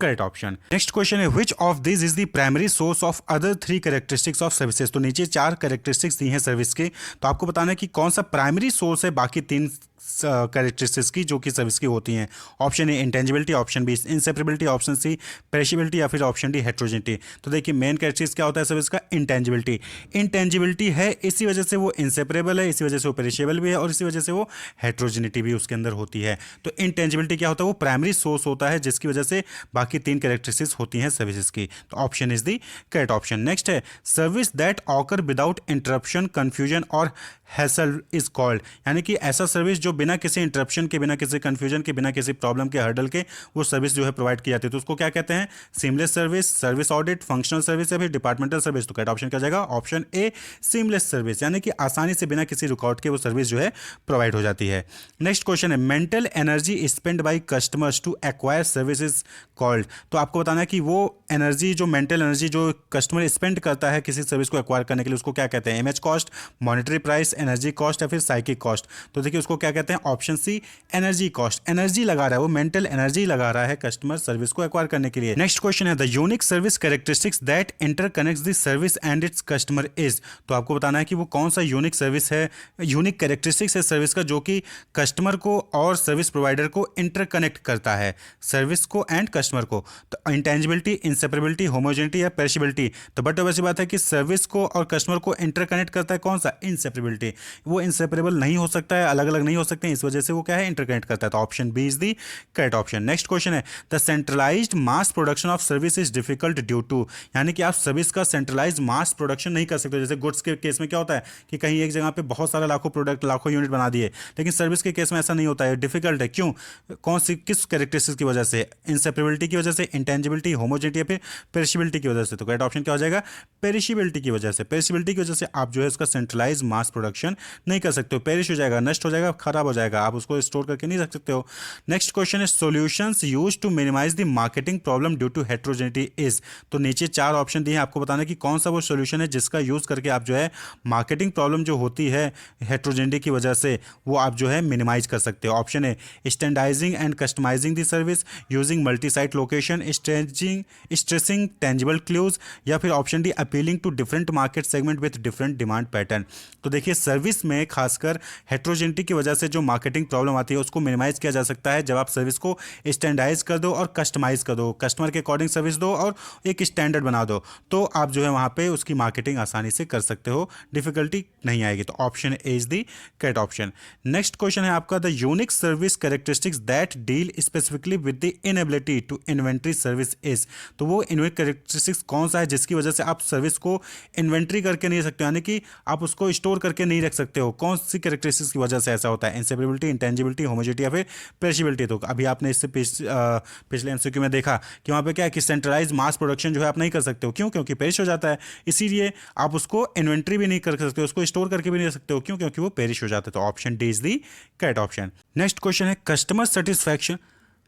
S1: correct option. Next question है, which of this is the primary source of other 3 characteristics of services. तो नीचे 4 कैरेक्टरिस्टिक्स दी हैं सर्विस के, तो आपको बताना है कि कौन सा प्राइमरी सोर्स है बाकी 3 कैरेक्टरिस्टिक्स की जो कि सर्विस की होती हैं। Option A intangibility, option B inseparability, option C perishability, या फिर ऑप्शन डी हेट्रोजेनिटी। तो देखिए मेन कैरेक्टरिस्टिक्स क्या होता है सर्विस का, इंटेंजिबिलिटी। इंटेंजिबिलिटी है, इसी वजह से वो इंसेपरेबल है, इसी वजह से वो पेरिशेबल भी है, और इसी वजह से वो हेट्रोजेनिटी भी उसके अंदर होती है। तो इंटेंजिबिलिटी क्या होता है, वो प्राइमरी सोर्स होता है जिसकी वजह से बाकी 3 कैरेक्टरिस्टिक्स होती हैं सर्विसेज की। तो option is the correct option. Next है, service that occur without interruption, confusion और हैसल इज कॉल्ड। यानी कि ऐसा सर्विस जो जो बिना किसी इंटरप्शन के, बिना किसी कन्फ्यूजन के, बिना किसी प्रॉब्लम के, हर्डल के वो सर्विस जो है प्रोवाइड की जाती है, तो उसको क्या कहते हैं? Seamless service, service audit, functional service या फिर डिपार्टमेंटल सर्विस। तो क्या ऑप्शन क्या जाएगा? ऑप्शन ए, सीमलेस सर्विस, यानी कि आसानी से बिना किसी रुकावट के वो सर्विस जो है प्रोवाइड हो जाती है। नेक्स्ट क्वेश्चन है mental energy spend by customers to acquire services called. तो आपको बताना है कि वो एनर्जी, जो मेंटल एनर्जी जो कस्टमर स्पेंड करता है किसी सर्विस को एक्वायर करने के लिए, उसको क्या कहते हैं? Image cost, monetary price, energy cost या फिर साइकिक कॉस्ट। तो देखिए उसको क्या कहते हैं? Option C, energy cost. Energy लगा रहा है वो, मेंटल एनर्जी लगा रहा है कस्टमर सर्विस को एक्वायर करने के लिए। नेक्स्ट क्वेश्चन है the unique service characteristics that interconnects the service and its customer is. तो आपको बताना है कि वो कौन सा यूनिक सर्विस है, यूनिक कैरेक्टरिस्टिक्स है सर्विस का, जो कि कस्टमर को और सर्विस प्रोवाइडर को इंटरकनेक्ट करता है, सर्विस को एंड कस्टमर को। तो इंटेंजिबिलिटी, इंसेपरेबिलिटी, होमोजेनिटी या पेरिशेबिलिटी। तो बट वैसी बात है कि सर्विस को और कस्टमर को इंटरकनेक्ट करता है कौन सा? इंसेपरेबिलिटी। वो इंसेपरेबल नहीं हो सकता है, अलग अलग नहीं हो सकते हैं, इस वजह से वो क्या है? इंटरकनेक्ट करता है। तो option B is the correct option. Next question है the centralized mass production of service is difficult due to. यानी कि आप सर्विस का सेंट्रलाइज मास प्रोडक्शन नहीं कर सकते। जैसे गुड्स के केस में क्या होता है कि कहीं एक जगह पे बहुत सारा लाखों प्रोडक्ट, लाखों यूनिट बना दिए, लेकिन सर्विस के केस में ऐसा नहीं होता है, डिफिकल्ट है। क्यों? कौन सी, किस कैरेक्टरिस्टिक्स की वजह से? इंसेपरेबिलिटी की वजह से, इंटेंजिबिलिटी, होमोजेनिटी या फिर पेरिशेबिलिटी की वजह से। तो करेक्ट ऑप्शन क्या हो जाएगा? पेरिशेबिलिटी की वजह से। पेरिशेबिलिटी की वजह से आप जो है उसका सेंट्रलाइज मास प्रोडक्शन नहीं कर सकते हो, पेरिश हो जाएगा, नष्ट हो जाएगा, खराब हो जाएगा, आप उसको स्टोर करके नहीं रख सकते हो। नेक्स्ट क्वेश्चन है solutions used to minimise the marketing problem due to heterogeneity is. तो नीचे 4 ऑप्शन दिए हैं, आपको बताना है कि कौन सा वो सॉल्यूशन है जिसका यूज करके आप जो है मार्केटिंग प्रॉब्लम जो होती है हेट्रोजेनिटी की वजह से, वो आप जो है मिनिमाइज कर सकते हो। ऑप्शन है standardizing and customizing the service, using multi site location, stressing tangible clues या फिर option D appealing to different market segment with different demand pattern. तो देखिए सर्विस में खासकर हेट्रोजेनिटी की वजह से जो मार्केटिंग प्रॉब्लम आती है उसको मिनिमाइज किया जा सकता है जब आप सर्विस को स्टैंडाइज कर दो और कस्टमाइज कर दो, कस्टमर के अकॉर्डिंग सर्विस दो और एक स्टैंडर्ड बना दो, तो आप जो है वहाँ पे उसकी मार्केटिंग आसानी से कर सकते हो, डिफिकल्टी नहीं आएगी। तो option A is the correct option. Next question है आपका the unique service characteristics that deal specifically with the inability to inventory service is. तो वो यूनिक कैरेक्टरिस्टिक्स कौन सा है जिसकी वजह से आप सर्विस को इन्वेंट्री करके नहीं सकते हो, यानी कि आप उसको स्टोर करके नहीं रख सकते हो। कौन सी कैरेक्टरिस्टिक्स की वजह से ऐसा होता है? इंसेपरेबिलिटी, इंटेंजिबिलिटी, होमोजेनिटी या फिर पेरिशेबिलिटी। तो अभी आपने इससे पिछले एमसीक्यू में देखा कि वहाँ पे क्या है कि सेंट्रलाइज मास प्रोडक्शन जो है आप नहीं कर सकते हो। क्यों? क्योंकि पेरिश हो जाता है, इसीलिए आप उसको इन्वेंट्री भी नहीं कर सकते हो, उसको स्टोर करके भी नहीं रख सकते हो। क्यों? क्योंकि वो पेरिश हो जाता है। तो option D is the correct option. Next question है कस्टमर सेटिस्फैक्शन।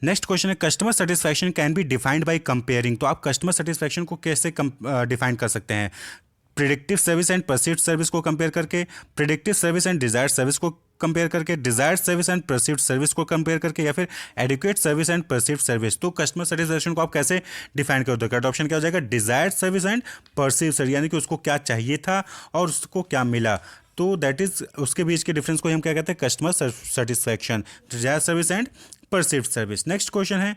S1: नेक्स्ट क्वेश्चन है customer satisfaction can be defined by comparing. तो आप कस्टमर सेटिस्फैक्शन को कैसे डिफाइन कर सकते हैं? Predictive service and perceived service को कंपेयर करके, predictive service and desired service को कंपेयर करके, desired service and perceived service को कंपेयर करके, या फिर adequate service and perceived service. तो कस्टमर सेटिस्फैक्शन को आप कैसे डिफाइन कर दो? करेक्ट ऑप्शन क्या हो जाएगा? Desired service and perceived service, यानी कि उसको क्या चाहिए था और उसको क्या मिला, तो दैट इज उसके बीच के डिफरेंस को हम क्या कहते हैं? Customer satisfaction, desired service and perceived service. Next question है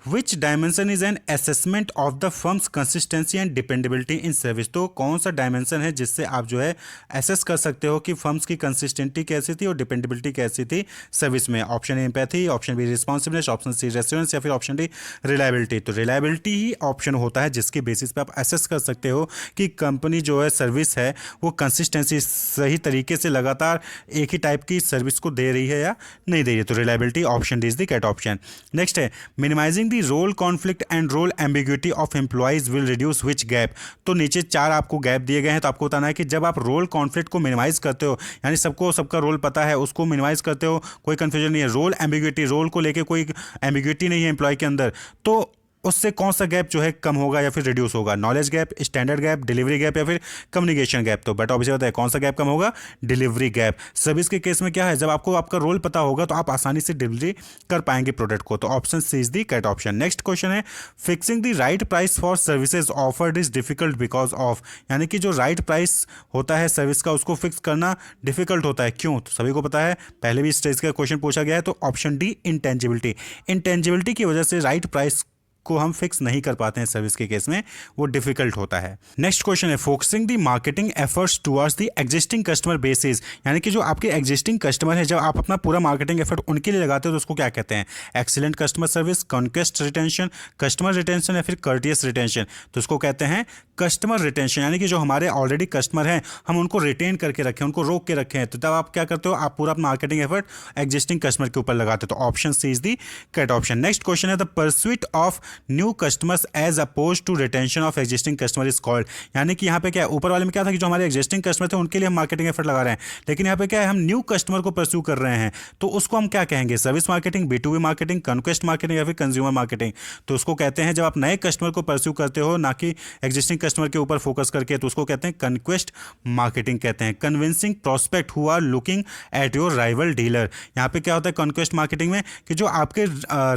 S1: which dimension is an assessment of the firm's consistency and dependability in service. तो कौन सा डायमेंशन है जिससे आप जो है एसेस कर सकते हो कि फर्म्स की कंसिस्टेंटी कैसी थी और डिपेंडेबिलिटी कैसी थी सर्विस में? Option A empathy, option B responsiveness, option C reassurance या फिर ऑप्शन डी रिलायबिलिटी। तो रिलायबिलिटी ही ऑप्शन होता है जिसके बेसिस पे आप एसेस कर सकते हो कि कंपनी जो है सर्विस है वो कंसिस्टेंसी सही तरीके से लगातार एक ही टाइप की सर्विस को दे रही है या नहीं दे रही है। तो reliability option D is the correct option. Next है minimizing the role conflict and role ambiguity of employees will reduce which gap. तो नीचे 4 आपको गैप दिए गए हैं, तो आपको बताना है कि जब आप रोल कॉन्फ्लिक्ट को मिनिमाइज करते हो, यानी सबको सबका रोल पता है उसको मिनिमाइज करते हो, कोई कंफ्यूजन नहीं है, रोल एम्बिग्यूटी, रोल को लेके कोई एम्बिग्यूटी नहीं है एम्प्लॉय के अंदर, तो उससे कौन सा गैप जो है कम होगा या फिर रिड्यूस होगा? Knowledge gap, standard gap, delivery gap या फिर कम्युनिकेशन गैप। तो बट ऑब्वियसली बताया कौन सा गैप कम होगा? Delivery gap. सर्विस के केस में क्या है, जब आपको आपका रोल पता होगा तो आप आसानी से डिलीवरी कर पाएंगे प्रोडक्ट को। तो option C is the correct option. Next question है fixing the right price for services offered is difficult because of. यानी कि जो राइट प्राइस होता है सर्विस का उसको फिक्स करना डिफिकल्ट होता है। क्यों? तो सभी को पता है, पहले भी इस स्टेज का क्वेश्चन पूछा गया है। तो ऑप्शन डी इंटेंजिबिलिटी। इंटेंजिबिलिटी की वजह से राइट प्राइस को हम फिक्स नहीं कर पाते हैं सर्विस के केस में, वो डिफिकल्ट होता है। नेक्स्ट क्वेश्चन है focusing the marketing efforts towards the existing customer basis, यानी कि जो आपके एग्जिस्टिंग कस्टमर है जब आप अपना पूरा मार्केटिंग एफर्ट उनके लिए लगाते हो तो उसको क्या कहते हैं? Excellent customer service, conquest retention, customer retention या फिर कर्टियस रिटेंशन। तो उसको कहते हैं कस्टमर रिटेंशन, यानी कि जो हमारे ऑलरेडी कस्टमर हैं हम उनको रिटेन करके रखें, उनको रोक के रखें, तो तब आप क्या करते हो? आप पूरा मार्केटिंग एफर्ट एग्जिस्टिंग कस्टमर के ऊपर लगाते हो। तो option C is the correct option. Next question है the pursuit of new customers as oppose to retention of existing customer is called, यानी कि यहाँ पे क्या है, ऊपर वाले में क्या था कि जो हमारे एग्जिस्टिंग कस्टमर थे उनके लिए हम मार्केटिंग एफर्ट लगा रहे हैं, लेकिन यहाँ पे क्या है, हम न्यू कस्टमर को परस्यू कर रहे हैं, तो उसको हम क्या कहेंगे? Service marketing, B2B marketing, conquest marketing या फिर कंज्यूमर मार्केटिंग। तो उसको कहते हैं जब आप नए कस्टमर को परस्यू करते हो ना कि एग्जिस्टिंग कस्टमर के ऊपर फोकस करके, तो उसको कहते हैं कॉन्क्वेस्ट मार्केटिंग कहते हैं। Convincing prospect who are looking at your rival dealer, यहाँ पे क्या होता है कॉन्क्वेस्ट मार्केटिंग में कि जो आपके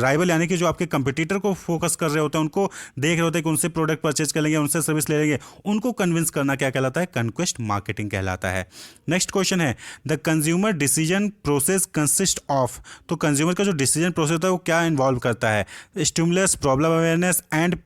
S1: राइवल यानी कि जो आपके कंपटीटर को फोकस कर रहे होते हैं, उनको देख रहे होते हैं कि उनसे प्रोडक्ट परचेज कर लेंगे, उनसे सर्विस ले लेंगे, उनको कन्विंस करना क्या कहलाता है? कॉन्क्वेस्ट मार्केटिंग कहलाता है। नेक्स्ट क्वेश्चन है the consumer decision process consist of, तो कंज्यूमर का जो डिसीजन प्रोसेस होता है वो क्या इन्वॉल्व करता है? Stimulus, problem awareness and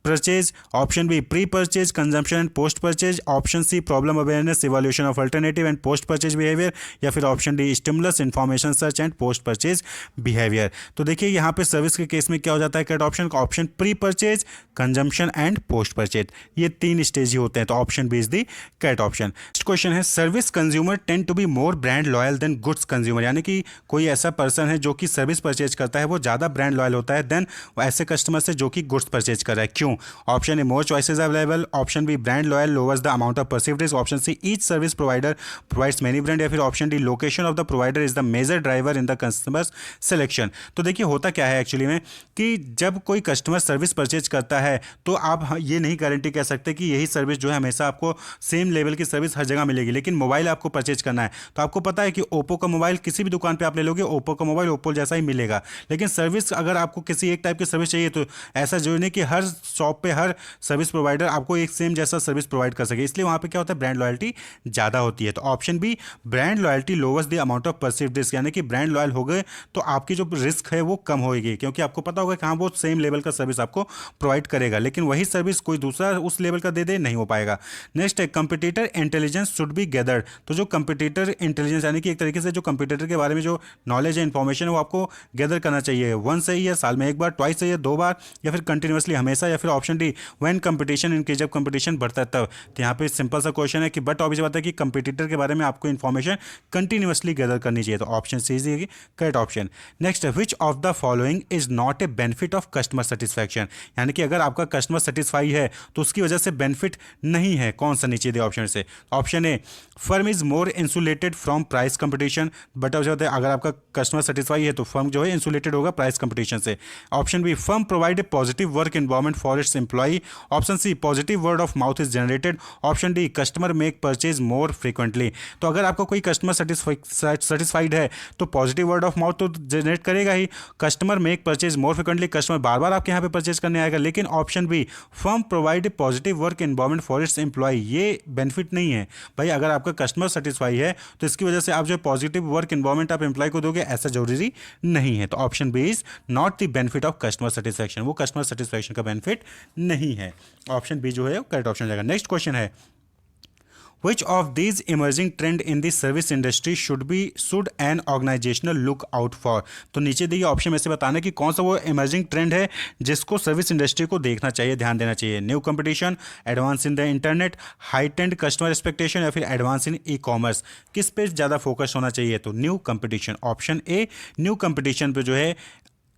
S1: purchase, option B pre purchase consumption and post purchase, option C problem awareness evolution of alternative and post purchase behaviour, या फिर option D stimulus information search and post purchase behaviour. तो देखिए यहाँ पे service के case में क्या हो जाता है करेक्ट ऑप्शन का? Option pre purchase, consumption and post purchase, ये 3 स्टेज ही होते हैं, तो option B is the correct option. Next question है service consumer tend to be more brand loyal than goods consumer, यानी कि कोई ऐसा पर्सन है जो कि सर्विस परचेज करता है वो ज़्यादा ब्रांड लॉयल होता है देन ऐसे कस्टमर से जो कि गुड्स परचेज कर रहा है। क्यों? Option A more choices available, option B brand loyal lowers the amount of perceived risk, option C each service provider provides many brand, या फिर option D location of the provider is the major driver in the customer selection. तो देखिए होता क्या है actually में कि जब कोई कस्टमर सर्विस परचेज करता है तो आप ये नहीं गारंटी कह सकते कि यही सर्विस जो है हमेशा आपको सेम लेवल की सर्विस हर जगह मिलेगी। लेकिन मोबाइल आपको परचेज करना है तो आपको पता है कि ओप्पो का मोबाइल किसी भी दुकान पर आप ले लोगे ओप्पो का मोबाइल ओप्पो जैसा ही मिलेगा, लेकिन सर्विस अगर आपको किसी एक टाइप की सर्विस चाहिए तो ऐसा जो नहीं कि हर शॉप पे हर सर्विस प्रोवाइडर आपको एक सेम जैसा सर्विस प्रोवाइड कर सके, इसलिए वहाँ पे क्या होता है ब्रांड लॉयल्टी ज़्यादा होती है। तो option B brand loyalty lowers the amount of perceived risk, यानी कि ब्रांड लॉयल हो गए तो आपकी जो रिस्क है वो कम होगी, क्योंकि आपको पता होगा कि हाँ वो सेम लेवल का सर्विस आपको प्रोवाइड करेगा, लेकिन वही सर्विस कोई दूसरा उस लेवल का दे दे नहीं हो पाएगा। नेक्स्ट है competitor intelligence should be gathered, तो जो कंपटीटर इंटेलिजेंस यानी कि एक तरीके से जो कंपटीटर के बारे में जो नॉलेज है इंफॉर्मेशन है वो आपको गैदर करना चाहिए। वन सही है साल में एक बार, ट्वाइस सही है 2 बार, या फिर कंटिन्यूसली हमेशा, या फिर ऑप्शन डी व्हेन कंपटीशन इनके जब कंपटीशन बढ़ता है तब। तो यहाँ पे सिंपल सा क्वेश्चन है कि बट ऑब्वियस बात है कि कंपटीटर के बारे में आपको इन्फॉर्मेशन कंटिन्यूसली गैदर करनी चाहिए, तो option C is correct option. Next which of the following is not a benefit of customer satisfaction, यानी कि अगर आपका कस्टमर सेटिस्फाई है तो उसकी वजह से बेनिफिट नहीं है, कौन सा नीचे दे ऑप्शन से? Option A firm is more insulated from price competition, but होता है अगर आपका कस्टमर सेटिस्फाई है तो फर्म जो है इंसुलेटेड होगा प्राइस कंपटीशन से। Option B firm provide a positive work environment for its employee, option C positive word of mouth is generated, option D customer make purchase more frequently. तो अगर आपका कोई कस्टमर सेटिस्फाइड है तो positive word of mouth तो generate करेगा ही, customer make purchase more frequently, customer बार बार आपके यहाँ पे परचेज करने आएगा, लेकिन option B firm provide a positive work environment for its employ, ये बेनिफिट नहीं है भाई। अगर आपका कस्टमर सेटिस्फाई है तो इसकी वजह से आप जो पॉजिटिव वर्क एनवायरमेंट आप एम्प्लॉय को दोगे ऐसा जरूरी नहीं है, तो option B is not the benefit of customer satisfaction, वो कस्टमर सेटिस्फैक्शन का बेनिफिट नहीं है, ऑप्शन बी जो है करेक्ट ऑप्शन जाएगा। नेक्स्ट क्वेश्चन है Which of these emerging trend in the service industry should an organizational look out for? तो नीचे दिए ऑप्शन में से बताना कि कौन सा वो इमर्जिंग ट्रेंड है जिसको सर्विस इंडस्ट्री को देखना चाहिए, ध्यान देना चाहिए। New competition, advance in the internet, heightened customer expectation, या फिर एडवांस इन ई कॉमर्स, किस पे ज़्यादा फोकस होना चाहिए? तो new competition, option a new competition पे जो है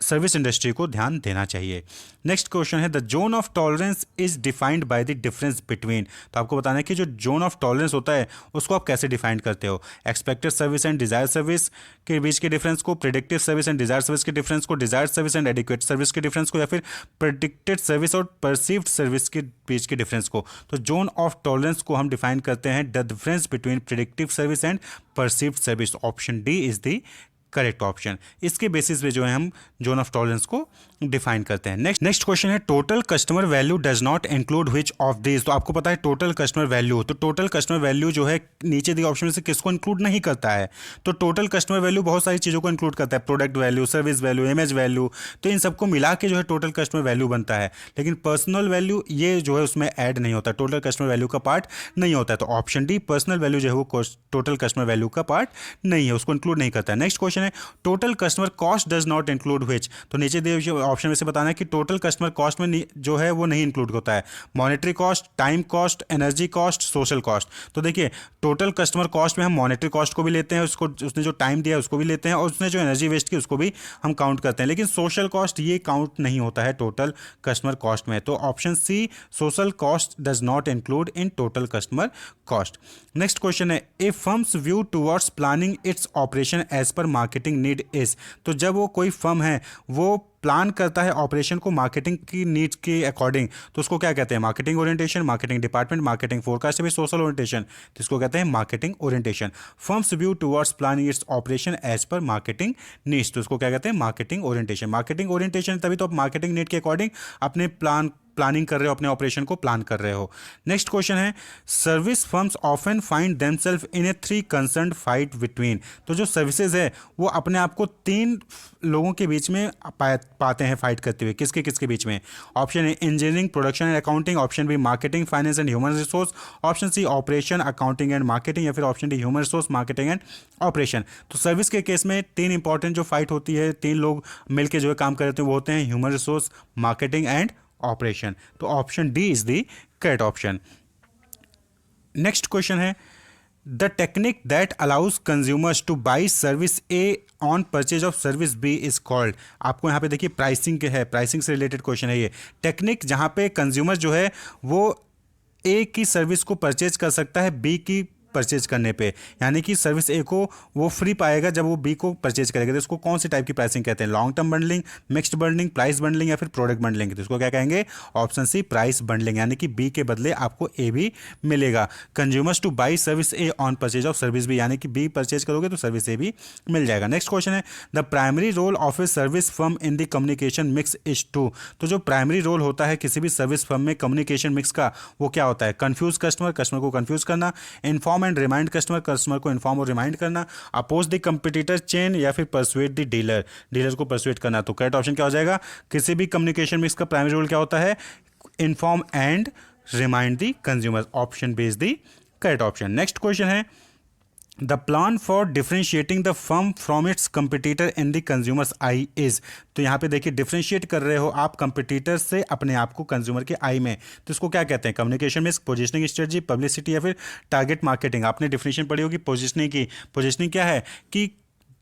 S1: सर्विस इंडस्ट्री को ध्यान देना चाहिए। नेक्स्ट क्वेश्चन है the zone of tolerance is defined by the difference between, तो आपको बताना है कि जो जोन ऑफ टॉलरेंस होता है उसको आप कैसे डिफाइन करते हो? Expected service and desire service के बीच के डिफरेंस को, predictive service and desire service के डिफरेंस को, desire service and adequate service के डिफरेंस को, या फिर प्रेडिक्टेड सर्विस और परसीव्ड सर्विस के बीच के डिफरेंस को? तो जोन ऑफ टॉलरेंस को हम डिफाइन करते हैं the difference between predictive service and perceived service, option D is the correct option. इसके बेसिस पे जो है हम जोन ऑफ टॉलरेंस को डिफाइन करते हैं। नेक्स्ट क्वेश्चन है total customer value does not include which of this. तो आपको पता है टोटल कस्टमर वैल्यू, तो टोटल कस्टमर वैल्यू जो है नीचे दिए ऑप्शन में से किसको इंक्लूड नहीं करता है। तो टोटल कस्टमर वैल्यू बहुत सारी चीज़ों को इंक्लूड करता है, product value, service value, image value, तो इन सबको मिला के जो है टोटल कस्टमर वैल्यू बनता है। लेकिन पर्सनल वैल्यू ये जो है उसमें ऐड नहीं होता, टोटल कस्टमर वैल्यू का पार्ट नहीं होता है। तो ऑप्शन डी पर्सनल वैल्यू जो है वो टोटल कस्टमर वैल्यू का पार्ट नहीं है, उसको इंक्लूड नहीं करता है। नेक्स्ट क्वेश्चन है total customer cost does not include which. तो नीचे दिए ऑप्शन में से बताना है कि टोटल कस्टमर कॉस्ट में जो है वो नहीं इंक्लूड होता है। Monetary cost, time cost, energy cost, social cost. तो देखिए टोटल कस्टमर कॉस्ट में हम मॉनेटरी कॉस्ट को भी लेते हैं, उसको उसने जो टाइम दिया उसको भी लेते हैं, और उसने जो एनर्जी वेस्ट की उसको भी हम काउंट करते हैं। लेकिन सोशल कॉस्ट ये काउंट नहीं होता है टोटल कस्टमर कॉस्ट में। तो option C social cost does not include in total customer cost. Next question है a firm's view towards planning its operation as per marketing need is. तो जब वो कोई फर्म है वो प्लान करता है ऑपरेशन को मार्केटिंग की नीड्स के अकॉर्डिंग, तो उसको क्या कहते हैं? Marketing orientation, marketing department, marketing forecast, या सोशल ओरिएंटेशन, तो इसको कहते हैं marketing orientation. Firms view towards planning its operation as per marketing needs, तो उसको क्या कहते हैं? Marketing orientation. मार्केटिंग ओरिएंटेशन तभी तो आप मार्केटिंग नीड के अकॉर्डिंग अपने प्लानिंग कर रहे हो, अपने ऑपरेशन को प्लान कर रहे हो। नेक्स्ट क्वेश्चन है service firms often find themselves in a three concern fight between. तो जो सर्विसेज है वो अपने आप को तीन लोगों के बीच में पाते हैं फाइट करते हुए। किसके किसके बीच में? Option A engineering, production and accounting, option B marketing, finance and human resource, option C operation, accounting and marketing, या फिर option D human resource, marketing and operation. तो सर्विस के केस में तीन इंपॉर्टेंट जो फाइट होती है, तीन लोग मिलकर जो है काम करते हैं वो होते हैं human resource, marketing and operation. तो option D is the correct option. Next question है the technique that allows consumers to buy service A on purchase of service B is called. आपको यहाँ पे देखिए प्राइसिंग के है, प्राइसिंग से related question है ये। टेक्निक जहाँ पे कंज्यूमर जो है वो ए की सर्विस को परचेज कर सकता है बी की परचेज करने पे, यानी कि सर्विस ए को वो फ्री पाएगा जब वो बी को परचेज करेगा। तो इसको कौन सी टाइप की प्राइसिंग कहते हैं? Long term bundling, mixed bundling, price bundling, या फिर प्रोडक्ट बंडलिंग। तो इसको क्या कहेंगे? ऑप्शन सी प्राइस बंडलिंग, यानी कि बी के बदले आपको ए भी मिलेगा। Consumers to buy service A on purchase of service B, यानी कि बी परचेज करोगे तो सर्विस ए भी मिल जाएगा। नेक्स्ट क्वेश्चन है the primary role of a service firm in the communication mix is to. तो जो प्राइमरी रोल होता है किसी भी सर्विस फर्म में कम्युनिकेशन मिक्स का, वो क्या होता है? कंफ्यूज कस्टमर, कस्टमर को कंफ्यूज करना, inform and remind customer, customer को इन्फॉर्म और रिमाइंड करना, अपोज द कंपटीटर चेन, या फिर परसुएट द डीलर, डीलर को परसुएट करना। तो करेक्ट ऑप्शन क्या हो जाएगा? किसी भी कम्युनिकेशन मिक्स का प्राइमरी रोल क्या होता है? Inform and remind the consumer. Option B is the correct option. Next question है the plan for differentiating the firm from its competitor in the consumer's eye is. तो यहाँ पे देखिए differentiate कर रहे हो आप कंपटीटर से अपने आप को कंज्यूमर के आई में, तो इसको क्या कहते हैं? Communication mix, positioning strategy, publicity, या फिर टारगेट मार्केटिंग। आपने डिफिनेशन पढ़ी होगी पोजिशनिंग की। पोजिशनिंग क्या है? कि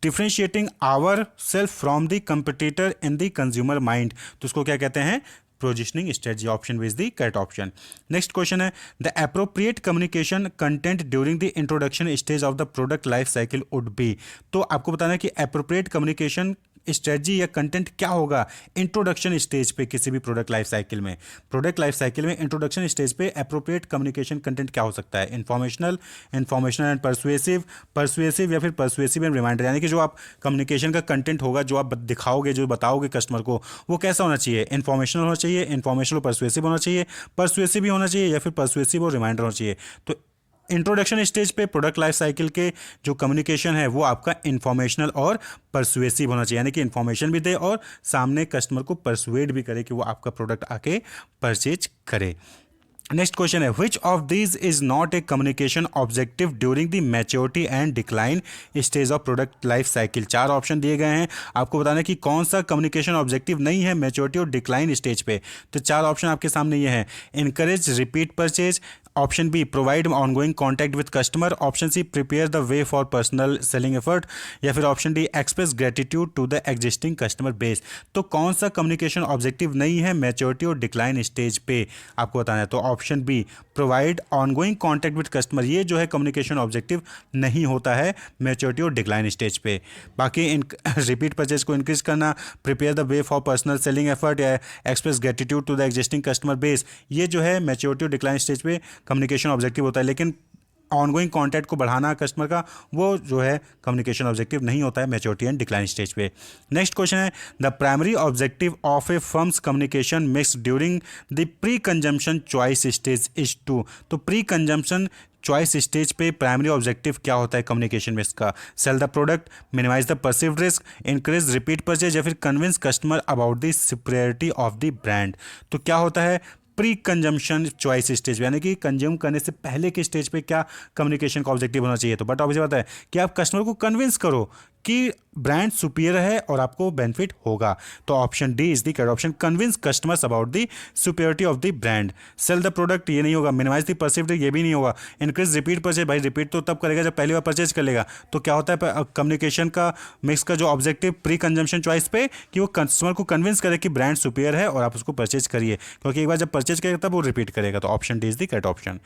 S1: differentiating our self from the competitor in the consumer mind, तो उसको क्या कहते हैं? Positioning strategy. Option B is the correct option. Next question है the appropriate communication content during the introduction stage of the product life cycle would be. तो आपको बताना है कि एप्रोप्रिएट कम्युनिकेशन स्ट्रेटजी या कंटेंट क्या होगा इंट्रोडक्शन स्टेज पे किसी भी प्रोडक्ट लाइफ साइकिल में। प्रोडक्ट लाइफ साइकिल में इंट्रोडक्शन स्टेज पे एप्रोप्रिएट कम्युनिकेशन कंटेंट क्या हो सकता है? Informational, informational and persuasive, persuasive या फिर परसुएसिव एंड रिमाइंडर, यानी कि जो आप कम्युनिकेशन का कंटेंट होगा, जो आप दिखाओगे, जो बताओगे कस्टमर को, वो कैसा होना चाहिए? इन्फॉर्मेशनल होना चाहिए, इन्फॉर्मेशनल और परसुएसिव होना चाहिए, परसुएसिव भी होना चाहिए, या फिर परसुएसिव और रिमाइंडर होना चाहिए। तो इंट्रोडक्शन स्टेज पे प्रोडक्ट लाइफ साइकिल के जो कम्युनिकेशन है वो आपका इन्फॉर्मेशनल और परसुएसिव होना चाहिए, यानी कि इन्फॉर्मेशन भी दे और सामने कस्टमर को परसुएड भी करे कि वो आपका प्रोडक्ट आके परचेज करे। नेक्स्ट क्वेश्चन है which of these is not A communication objective during the maturity and decline stage of product life cycle. चार ऑप्शन दिए गए हैं, आपको बताना है कि कौन सा कम्युनिकेशन ऑब्जेक्टिव नहीं है मैच्योरिटी और डिक्लाइन स्टेज पे। तो चार ऑप्शन आपके सामने ये हैं, encourage repeat purchase, option B provide ongoing contact with customer, option C prepare the way for personal selling effort, या फिर option D express gratitude to the existing customer base. तो कौन सा कम्युनिकेशन ऑब्जेक्टिव नहीं है मैच्योरिटी और decline stage पे, आपको बताना है। तो option B provide ongoing contact with customer, ये जो है कम्युनिकेशन ऑब्जेक्टिव नहीं होता है मैच्योरिटी और डिक्लाइन स्टेज पे। बाकी रिपीट परचेज को इंक्रीज करना, prepare the way for personal selling effort, या express gratitude to the existing customer base, ये जो है मैच्योरिटी और डिक्लाइन स्टेज पे कम्युनिकेशन ऑब्जेक्टिव होता है। लेकिन ऑनगोइंग कॉन्टैक्ट को बढ़ाना कस्टमर का, वो जो है कम्युनिकेशन ऑब्जेक्टिव नहीं होता है मैच्योरिटी एंड डिक्लाइन स्टेज पे। नेक्स्ट क्वेश्चन है the primary objective of a firm's communication mix during the pre consumption choice stage is to. तो प्री कंजम्पशन चॉइस स्टेज पे प्राइमरी ऑब्जेक्टिव क्या होता है कम्युनिकेशन मिक्स का? Sell the product, minimise the perceived risk, increase repeat purchase, या फिर convince customer about the superiority of the brand. तो क्या होता है प्री कंजम्पशन चॉइस स्टेज, यानी कि कंज्यूम करने से पहले के स्टेज पे क्या कम्युनिकेशन का ऑब्जेक्टिव होना चाहिए? तो बट ऑब्वियस बात है कि आप कस्टमर को कन्विंस करो कि ब्रांड सुपीरियर है और आपको बेनिफिट होगा। तो option D is the correct option, convince customers about the superiority of the brand. Sell the product, ये नहीं होगा। मिनिमाइज द परसिव्ड, ये भी नहीं होगा। इंक्रीज रिपीट परचेज, भाई रिपीट तो तब करेगा जब पहली बार परचेज कर लेगा। तो क्या होता है कम्युनिकेशन का मिक्स का जो ऑब्जेक्टिव प्री कंजम्पशन चॉइस पे कि वो कस्टमर को कन्विंस करे कि ब्रांड सुपीरियर है और आप उसको परचेज करिए, क्योंकि एक बार जब परचेज करेगा तब वो रिपीट करेगा। तो option D is the correct option.